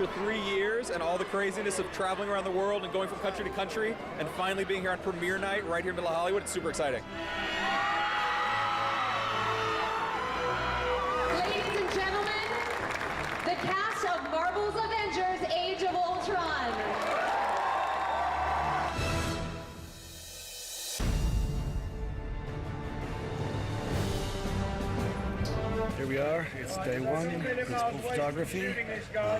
after 3 years and all the craziness of traveling around the world and going from country to country and finally being here on premiere night right here in the middle of Hollywood. It's super exciting. Ladies and gentlemen, the cast of Marvel's Avengers Age of Ultron. Here we are, it's day one, principal photography.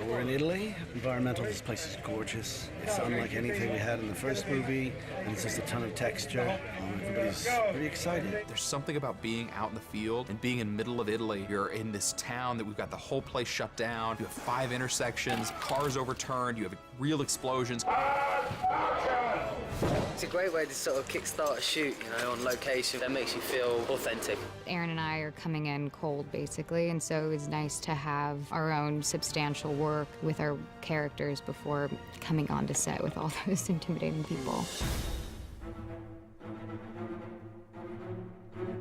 We're in Italy. Environmental, this place is gorgeous. It's unlike anything we had in the first movie, and it's just a ton of texture. Everybody's pretty excited. There's something about being out in the field and being in the middle of Italy. You're in this town that we've got the whole place shut down. You have 5 intersections, cars overturned, you have real explosions. It's a great way to sort of kickstart a shoot, you know, on location. That makes you feel authentic. Aaron and I are coming in cold, basically, and so it's nice to have our own substantial work with our characters before coming onto set with all those intimidating people.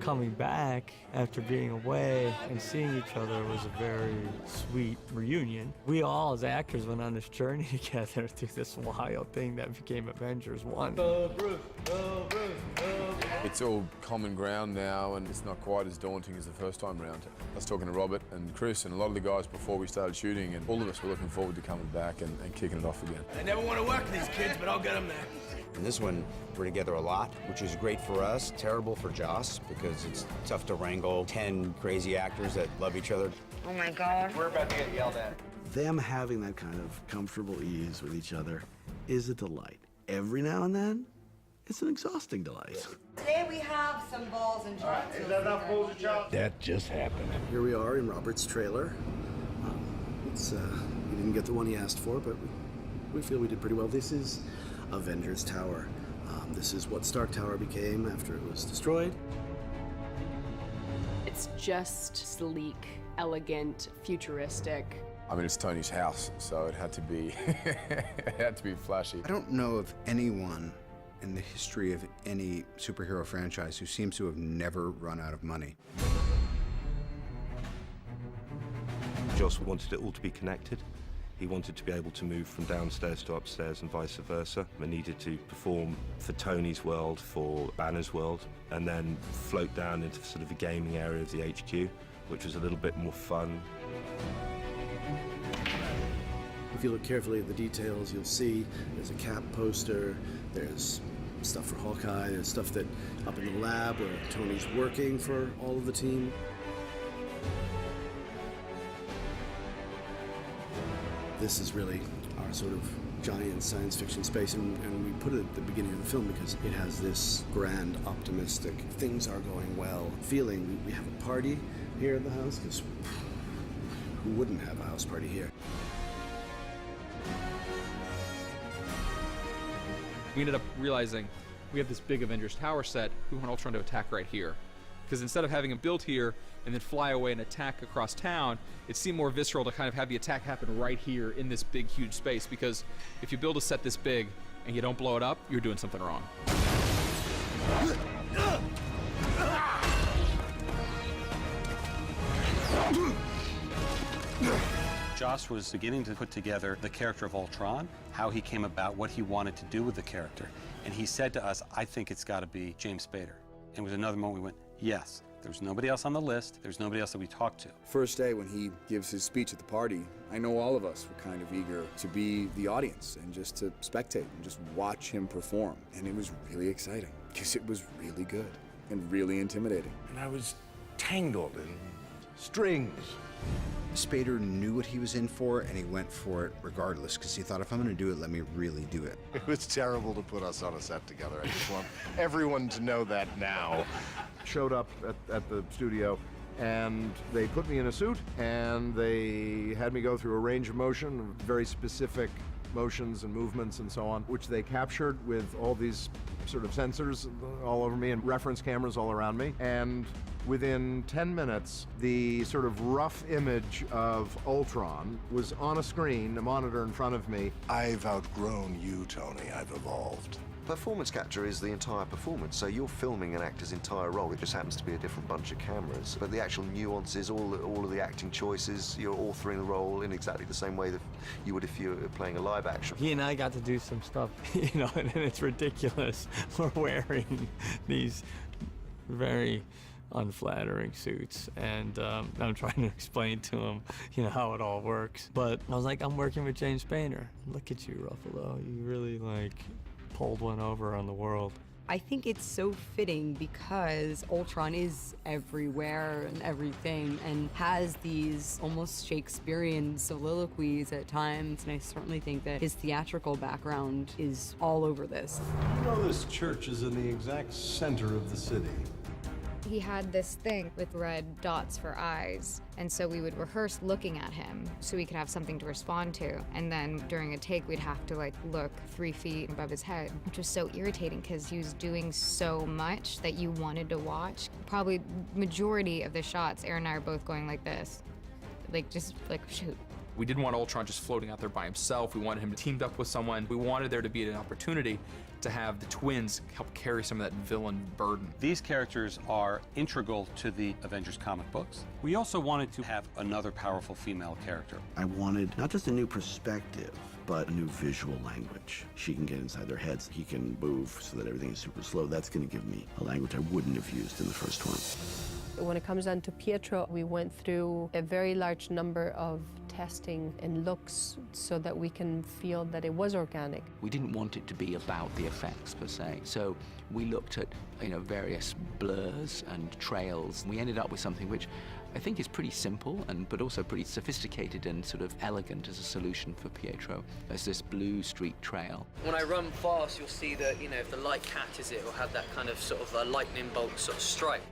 Coming back after being away and seeing each other was a very sweet reunion. We all, as actors, went on this journey together through this wild thing that became Avengers 1. It's all common ground now, and it's not quite as daunting as the first time around. I was talking to Robert and Chris and a lot of the guys before we started shooting, and all of us were looking forward to coming back and kicking it off again. I never want to work with these kids, but I'll get them there. In this one, we're together a lot, which is great for us, terrible for Joss, because it's tough to wrangle 10 crazy actors that love each other. Oh my God. We're about to get yelled at. Them having that kind of comfortable ease with each other is a delight. Every now and then, it's an exhausting delight. Today we have some balls and chops. Is that enough balls and chops? That just happened. Here we are in Robert's trailer. We didn't get the one he asked for, but we feel we did pretty well. This is Avengers Tower. This is what Stark Tower became after it was destroyed. It's just sleek, elegant, futuristic. I mean, it's Tony's house, so it had to be, it had to be flashy. I don't know of anyone in the history of any superhero franchise who seems to have never run out of money. Joss wanted it all to be connected. He wanted to be able to move from downstairs to upstairs and vice versa. We needed to perform for Tony's world, for Banner's world, and then float down into sort of the gaming area of the HQ, which was a little bit more fun. If you look carefully at the details, you'll see there's a Cap poster, there's stuff for Hawkeye, there's stuff that up in the lab where Tony's working for all of the team. This is really our sort of giant science fiction space, and we put it at the beginning of the film because it has this grand, optimistic, things are going well feeling. We have a party here at the house, because who wouldn't have a house party here? We ended up realizing we have this big Avengers Tower set, we want Ultron to attack right here. Because instead of having him build here and then fly away and attack across town, it seemed more visceral to kind of have the attack happen right here in this big, huge space. Because if you build a set this big and you don't blow it up, you're doing something wrong. Joss was beginning to put together the character of Ultron, how he came about, what he wanted to do with the character. And he said to us, I think it's got to be James Spader. And it was another moment we went, yes. There's nobody else on the list. There's nobody else that we talked to. First day when he gives his speech at the party, I know all of us were kind of eager to be the audience and just to spectate and just watch him perform. And it was really exciting because it was really good and really intimidating. And I was tangled in strings. Spader knew what he was in for, and he went for it regardless, because he thought, if I'm going to do it, let me really do it. It was terrible to put us on a set together. I just want everyone to know that now. Showed up at the studio, and they put me in a suit, and they had me go through a range of motion, very specific motions and movements and so on, which they captured with all these sort of sensors all over me and reference cameras all around me. And Within 10 minutes, the sort of rough image of Ultron was on a screen, a monitor in front of me. I've outgrown you, Tony. I've evolved. Performance capture is the entire performance, so you're filming an actor's entire role. It just happens to be a different bunch of cameras. But the actual nuances, all of the acting choices, you're authoring the role in exactly the same way that you would if you were playing a live action. He and I got to do some stuff, you know, and it's ridiculous. We're wearing these very unflattering suits, and I'm trying to explain to him, you know, how it all works. But I was like, I'm working with James Spader. Look at you, Ruffalo. You really, like, pulled one over on the world. I think it's so fitting because Ultron is everywhere and everything and has these almost Shakespearean soliloquies at times, and I certainly think that his theatrical background is all over this. You know this church is in the exact center of the city. He had this thing with red dots for eyes, and so we would rehearse looking at him so we could have something to respond to. And then during a take, we'd have to like look 3 feet above his head, which was so irritating because he was doing so much that you wanted to watch. Probably majority of the shots, Aaron and I are both going like this, like just like shoot. We didn't want Ultron just floating out there by himself. We wanted him teamed up with someone. We wanted there to be an opportunity to have the twins help carry some of that villain burden. These characters are integral to the Avengers comic books. We also wanted to have another powerful female character. I wanted not just a new perspective, but a new visual language. She can get inside their heads. He can move so that everything is super slow. That's going to give me a language I wouldn't have used in the first one. When it comes down to Pietro, we went through a very large number of testing and looks so that we can feel that it was organic. We didn't want it to be about the effects per se, so we looked at, you know, various blurs and trails. We ended up with something which I think is pretty simple but also pretty sophisticated and sort of elegant as a solution for Pietro. There's this blue streak trail. When I run fast, you'll see that, you know, if the light catches it, it'll have that kind of sort of a lightning bolt sort of strike.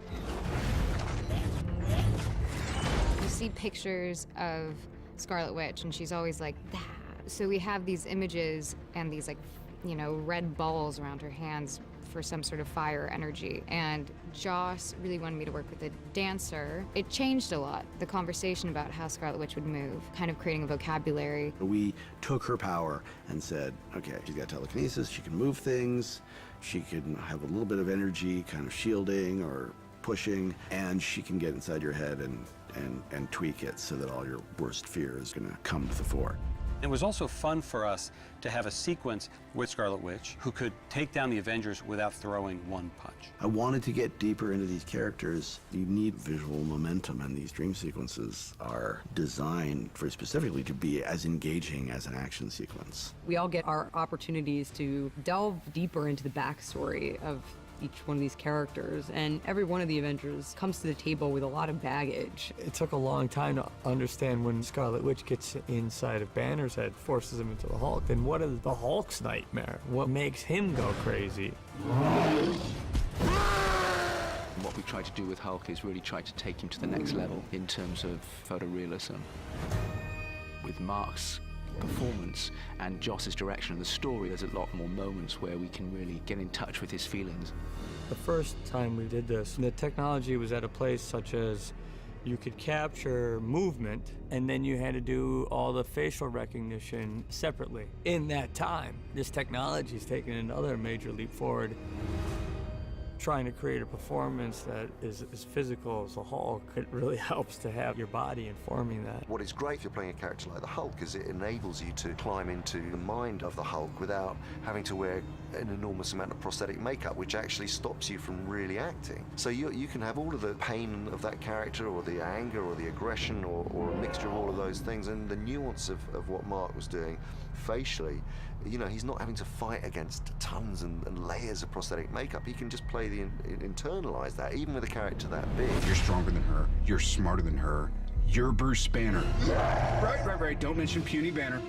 You see pictures of Scarlet Witch, and she's always like that. So we have these images and these, like, you know, red balls around her hands for some sort of fire energy. And Joss really wanted me to work with a dancer. It changed a lot, the conversation about how Scarlet Witch would move, kind of creating a vocabulary. We took her power and said, okay, she's got telekinesis, she can move things, she can have a little bit of energy, kind of shielding or pushing, and she can get inside your head and tweak it so that all your worst fear is going to come to the fore. It was also fun for us to have a sequence with Scarlet Witch who could take down the Avengers without throwing one punch. I wanted to get deeper into these characters. You need visual momentum, and these dream sequences are designed very specifically to be as engaging as an action sequence. We all get our opportunities to delve deeper into the backstory of each one of these characters, and every one of the Avengers comes to the table with a lot of baggage. It took a long time to understand when Scarlet Witch gets inside of Banner's head, forces him into the Hulk, then what is the Hulk's nightmare? What makes him go crazy? What we try to do with Hulk is really try to take him to the next level in terms of photorealism. With Mark's performance and Joss's direction of the story, there's a lot more moments where we can really get in touch with his feelings. The first time we did this, the technology was at a place such as you could capture movement, and then you had to do all the facial recognition separately. In that time, this technology's taken another major leap forward. Trying to create a performance that is as physical as the Hulk, it really helps to have your body informing that. What is great if you're playing a character like the Hulk is it enables you to climb into the mind of the Hulk without having to wear an enormous amount of prosthetic makeup, which actually stops you from really acting. So you can have all of the pain of that character, or the anger, or the aggression, or a mixture of all of those things, and the nuance of what Mark was doing facially. You know, he's not having to fight against tons and layers of prosthetic makeup. He can just play internalize that, even with a character that big. You're stronger than her. You're smarter than her. You're Bruce Banner. Right. Don't mention puny Banner.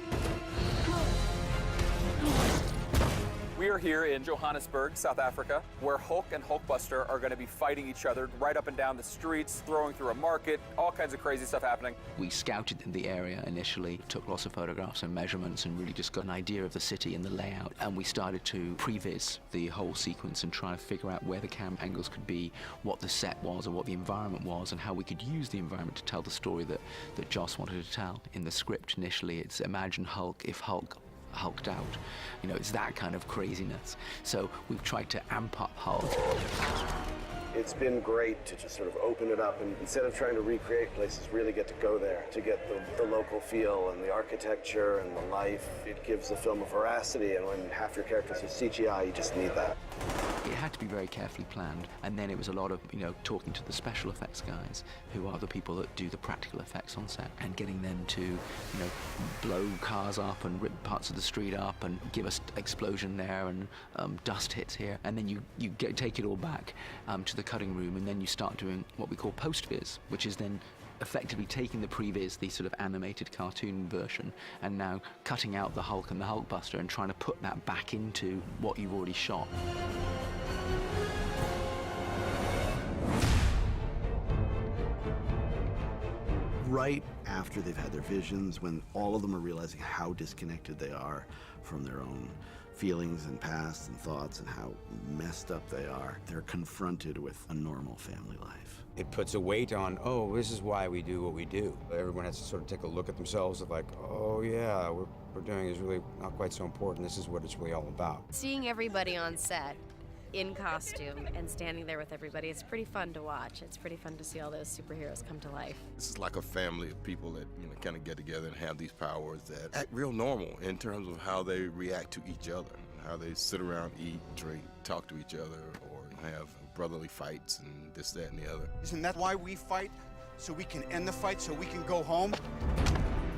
We are here in Johannesburg, South Africa, where Hulk and Hulkbuster are going to be fighting each other right up and down the streets, throwing through a market, all kinds of crazy stuff happening. We scouted the area initially, took lots of photographs and measurements, and really just got an idea of the city and the layout. And we started to previs the whole sequence and try to figure out where the camera angles could be, what the set was, or what the environment was, and how we could use the environment to tell the story that Joss wanted to tell. In the script initially, it's imagine Hulk if Hulk hulked out. You know, it's that kind of craziness. So we've tried to amp up Hulk. It's been great to just sort of open it up and instead of trying to recreate places, really get to go there, to get the local feel and the architecture and the life. It gives the film a veracity, and when half your characters are CGI, you just need that. It had to be very carefully planned, and then it was a lot of, talking to the special effects guys, who are the people that do the practical effects on set, and getting them to, blow cars up and rip parts of the street up and give us explosion there and dust hits here, and then you take it all back to the cutting room, and then you start doing what we call post-viz, which is then effectively taking the previs, the sort of animated cartoon version, and now cutting out the Hulk and the Hulkbuster and trying to put that back into what you've already shot. Right after they've had their visions, when all of them are realizing how disconnected they are from their own feelings and past and thoughts and how messed up they are, they're confronted with a normal family life. It puts a weight on, oh, this is why we do what we do. Everyone has to sort of take a look at themselves of like, oh yeah, what we're doing is really not quite so important. This is what it's really all about. Seeing everybody on set in costume and standing there with everybody, it's pretty fun to watch. It's pretty fun to see all those superheroes come to life. This is like a family of people that kind of get together and have these powers that act real normal in terms of how they react to each other, how they sit around, eat, drink, talk to each other, or have brotherly fights and this, that, and the other. Isn't that why we fight? So we can end the fight, so we can go home?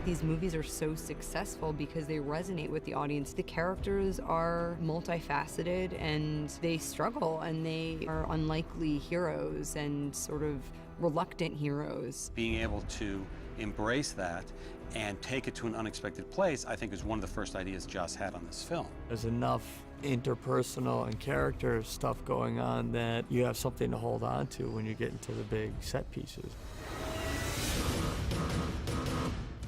These movies are so successful because they resonate with the audience. The characters are multifaceted and they struggle, and they are unlikely heroes and sort of reluctant heroes. Being able to embrace that and take it to an unexpected place, I think, is one of the first ideas Joss had on this film. There's enough interpersonal and character stuff going on that you have something to hold on to when you get into the big set pieces.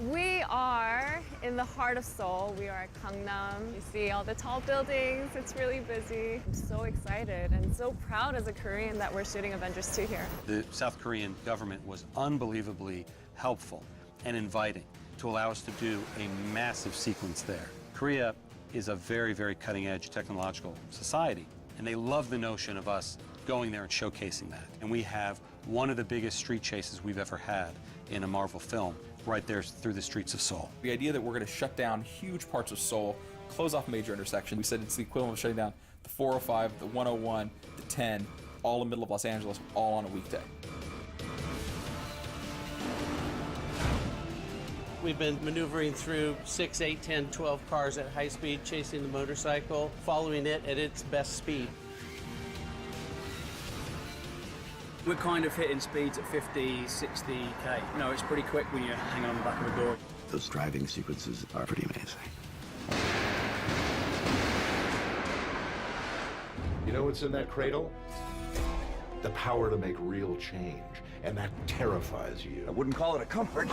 We are in the heart of Seoul. We are at Gangnam. You see all the tall buildings. It's really busy. I'm so excited and so proud as a Korean that we're shooting Avengers 2 here. The South Korean government was unbelievably helpful and inviting to allow us to do a massive sequence there. Korea is a very, very cutting-edge technological society, and they love the notion of us going there and showcasing that. And we have one of the biggest street chases we've ever had in a Marvel film right there through the streets of Seoul. The idea that we're going to shut down huge parts of Seoul, close off major intersections. We said it's the equivalent of shutting down the 405, the 101, the 10, all in the middle of Los Angeles, all on a weekday. We've been maneuvering through 6, 8, 10, 12 cars at high speed, chasing the motorcycle, following it at its best speed. We're kind of hitting speeds at 50, 60k. No, it's pretty quick when you're hanging on the back of a door. Those driving sequences are pretty amazing. You know what's in that cradle? The power to make real change, and that terrifies you. I wouldn't call it a comfort.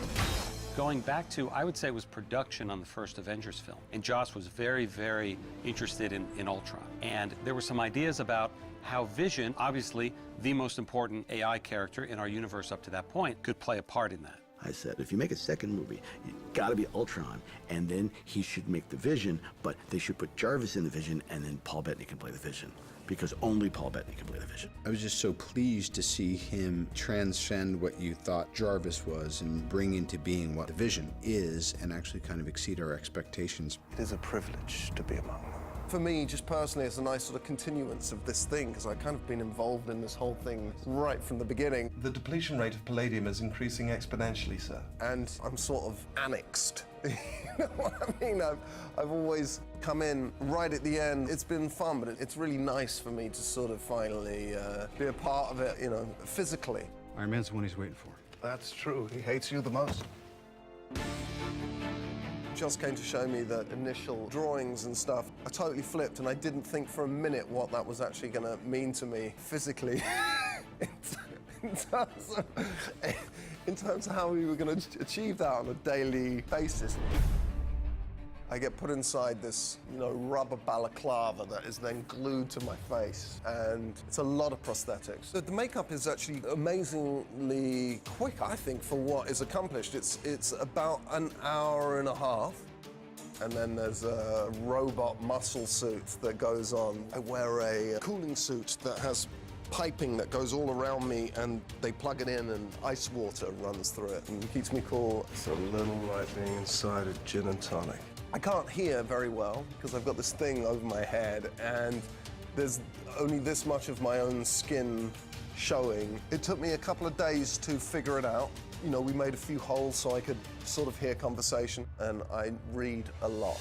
Going back to, I would say, it was production on the first Avengers film. And Joss was very, very interested in Ultron. And there were some ideas about how Vision, obviously the most important AI character in our universe up to that point, could play a part in that. I said, if you make a second movie, you gotta be Ultron, and then he should make the Vision, but they should put Jarvis in the Vision, and then Paul Bettany can play the Vision, because only Paul Bettany can play the Vision. I was just so pleased to see him transcend what you thought Jarvis was and bring into being what the Vision is, and actually kind of exceed our expectations. It is a privilege to be among them. For me, just personally, it's a nice sort of continuance of this thing, because I've kind of been involved in this whole thing right from the beginning. The depletion rate of palladium is increasing exponentially, sir. And I'm sort of annexed. You know what I mean? I've always come in right at the end. It's been fun, but it's really nice for me to sort of finally be a part of it, physically. Iron Man's the one he's waiting for. That's true. He hates you the most. just came to show me the initial drawings and stuff, I totally flipped, and I didn't think for a minute what that was actually going to mean to me physically in terms of how we were going to achieve that on a daily basis. I get put inside this, rubber balaclava that is then glued to my face, and it's a lot of prosthetics. The makeup is actually amazingly quick, I think, for what is accomplished. It's about an hour and a half, and then there's a robot muscle suit that goes on. I wear a cooling suit that has piping that goes all around me, and they plug it in, and ice water runs through it, and it keeps me cool. It's a little like being inside a gin and tonic. I can't hear very well because I've got this thing over my head, and there's only this much of my own skin showing. It took me a couple of days to figure it out. We made a few holes so I could sort of hear conversation, and I read a lot.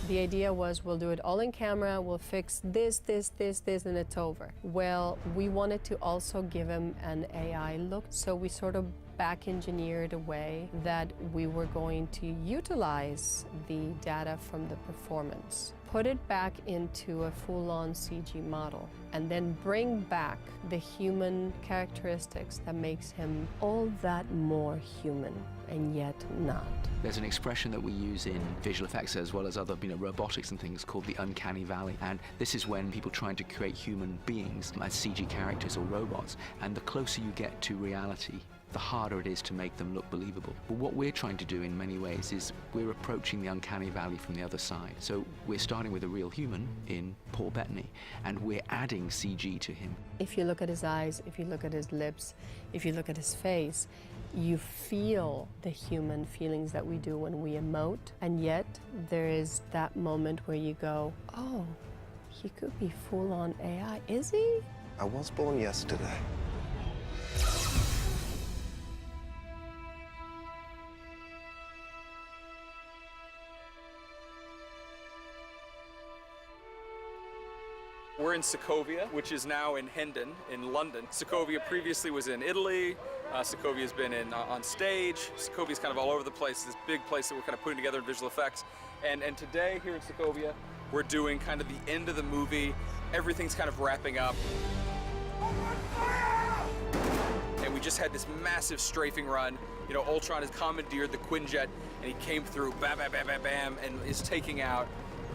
The idea was we'll do it all in camera, we'll fix this, and it's over. Well, we wanted to also give him an AI look, so we sort of back-engineered a way that we were going to utilize the data from the performance, put it back into a full-on CG model, and then bring back the human characteristics that makes him all that more human, and yet not. There's an expression that we use in visual effects as well as other robotics and things called the uncanny valley, and this is when people trying to create human beings as CG characters or robots, and the closer you get to reality, the harder it is to make them look believable. But what we're trying to do in many ways is we're approaching the uncanny valley from the other side. So we're starting with a real human in Paul Bettany, and we're adding CG to him. If you look at his eyes, if you look at his lips, if you look at his face, you feel the human feelings that we do when we emote, and yet there is that moment where you go, oh, he could be full-on AI, is he? I was born yesterday. We're in Sokovia, which is now in Hendon, in London. Sokovia previously was in Italy. Sokovia's been on stage. Sokovia's kind of all over the place, this big place that we're kind of putting together in visual effects. And today, here in Sokovia, we're doing kind of the end of the movie. Everything's kind of wrapping up. And we just had this massive strafing run. Ultron has commandeered the Quinjet, and he came through, bam, bam, bam, bam, bam, and is taking out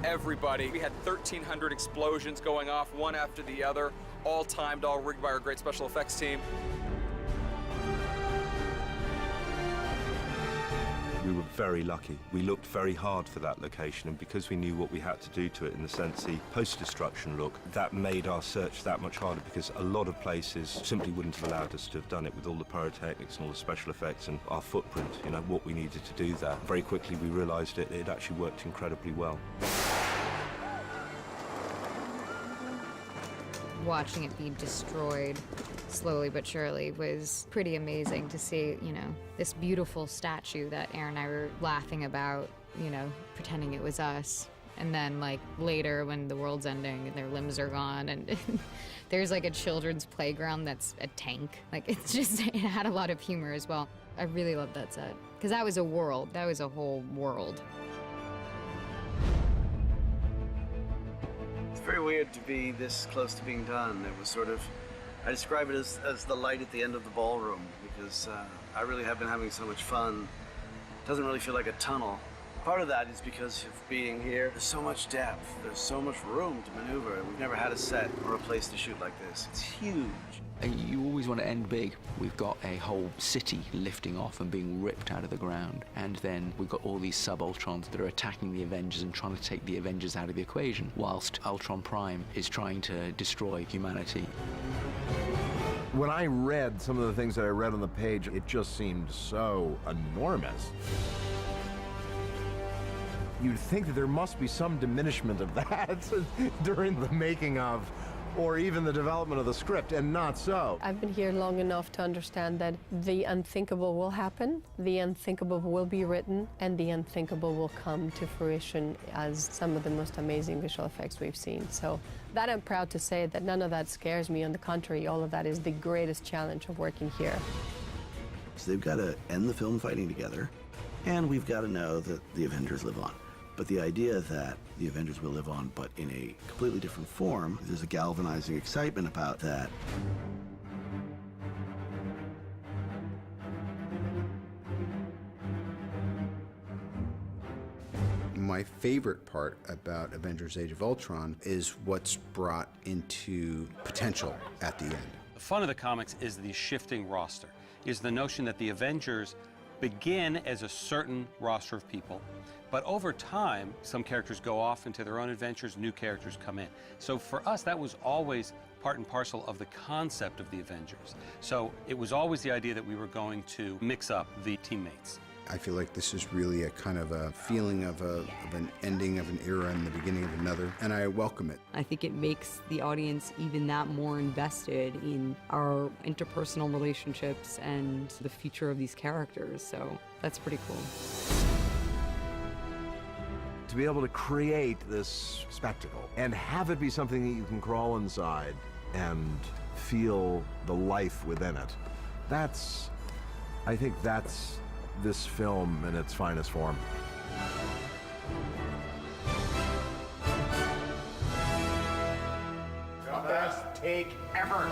everybody. We had 1,300 explosions going off, one after the other, all timed, all rigged by our great special effects team. We were very lucky. We looked very hard for that location, and because we knew what we had to do to it in the sense the post-destruction look, that made our search that much harder because a lot of places simply wouldn't have allowed us to have done it with all the pyrotechnics and all the special effects and our footprint, what we needed to do there. Very quickly we realized it actually worked incredibly well. Watching it be destroyed slowly but surely was pretty amazing to see, this beautiful statue that Aaron and I were laughing about, pretending it was us. And then, later when the world's ending and their limbs are gone and there's, a children's playground that's a tank. It had a lot of humor as well. I really loved that set. Because that was a world. That was a whole world. It's very weird to be this close to being done. It was sort of, I describe it as the light at the end of the ballroom because I really have been having so much fun. It doesn't really feel like a tunnel. Part of that is because of being here. There's so much depth. There's so much room to maneuver. We've never had a set or a place to shoot like this. It's huge. You always want to end big. We've got a whole city lifting off and being ripped out of the ground. And then we've got all these sub-Ultrons that are attacking the Avengers and trying to take the Avengers out of the equation, whilst Ultron Prime is trying to destroy humanity. When I read some of the things that I read on the page, it just seemed so enormous. You'd think that there must be some diminishment of that during the making of, or even the development of the script, and not so. I've been here long enough to understand that the unthinkable will happen, the unthinkable will be written, and the unthinkable will come to fruition as some of the most amazing visual effects we've seen. So that I'm proud to say that none of that scares me. On the contrary, all of that is the greatest challenge of working here. So they've got to end the film fighting together And we've got to know that the Avengers live on. But the idea that the Avengers will live on, but in a completely different form, there's a galvanizing excitement about that. My favorite part about Avengers Age of Ultron is what's brought into potential at the end. The fun of the comics is the shifting roster, is the notion that the Avengers begin as a certain roster of people, but over time, some characters go off into their own adventures, new characters come in. So for us, that was always part and parcel of the concept of the Avengers. So it was always the idea that we were going to mix up the teammates. I feel like this is really a kind of a feeling of an ending of an era and the beginning of another, and I welcome it. I think it makes the audience even that more invested in our interpersonal relationships and the future of these characters, so that's pretty cool. To be able to create this spectacle and have it be something that you can crawl inside and feel the life within it, I think that's this film in its finest form. The best take ever.